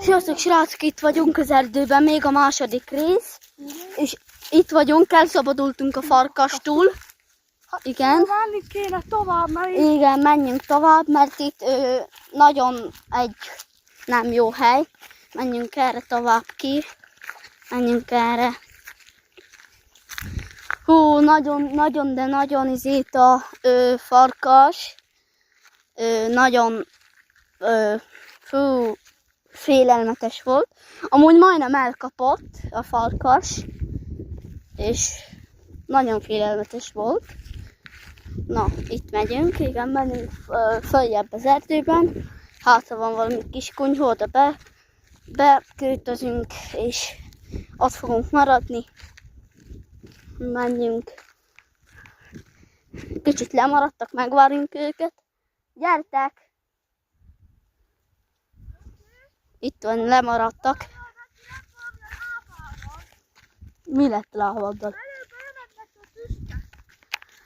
Sziasztok srácok, itt vagyunk az erdőben, még a második rész. És itt vagyunk, elszabadultunk a farkastól. Igen. Menni kéne tovább, mert Igen, menjünk tovább, mert itt nagyon egy nem jó hely. Menjünk erre tovább ki. Menjünk erre. Hú, nagyon, de nagyon izít a farkas. Nagyon félelmetes volt. Amúgy majdnem elkapott a farkas, és nagyon félelmetes volt. Na, itt megyünk, igen, menjünk följebb az erdőben. Hátra van valami kis kunyhó, oda beköltözünk, és ott fogunk maradni. Menjünk. Kicsit lemaradtak, megvárjunk őket. Gyertek! Itt van, lemaradtak. Mi lett lábaddal?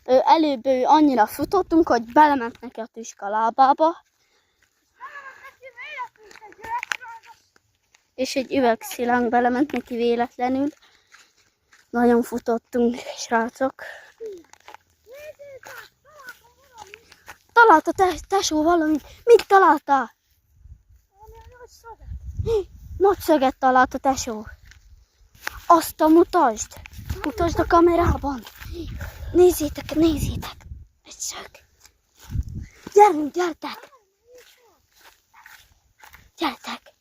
Előbb annyira futottunk, hogy belement neki a tüske a lábába. És egy üvegszilánk belement neki véletlenül. Nagyon futottunk, srácok. Találta tesó valamit. Mit találtál? Nagy szöget talált a tesó. Azt mutasd. Mutasd a kamerában. Nézzétek. Egy szög. Gyertek.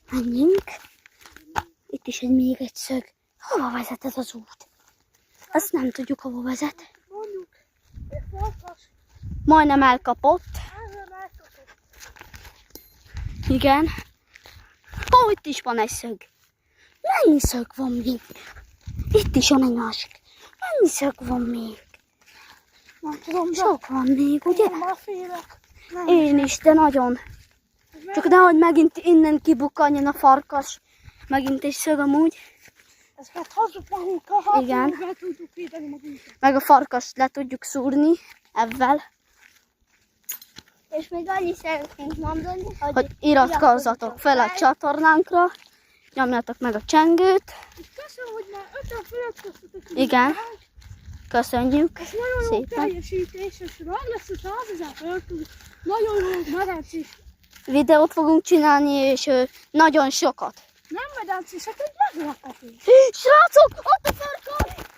Menjünk. Itt is még egy szög. Hova vezet ez az út? Azt nem tudjuk, hova vezet. Majdnem elkapott. Igen. Ó, itt is van egy szög. Mennyi szög van még? Itt is van egy másik. Mennyi szög van még? nem tudom, Sok van még, ugye? már félek. Én is, de nagyon. Csak nehogy megint innen kibukkanjon a farkas. Megint egy szög amúgy. Ezeket hozzuk magunkkal, Igen. meg tudjuk védeni magunkat. Meg a farkast le tudjuk szúrni ebben. És még annyit szeretnénk mondani, Hogy iratkozzatok fel a csatornánkra. Nyomjatok meg a csengőt. Köszönöm, hogy már 5-en feliratkoztatok. Igen. Köszönjük Ez nagyon jó szépen. teljesítés, és meg lesz a 100 000 feliratkozó. Nagyon jó medencés. Videót fogunk csinálni, és nagyon sokat. Nem medencés, csak egy meglepetés. Srácok, ott a farkas!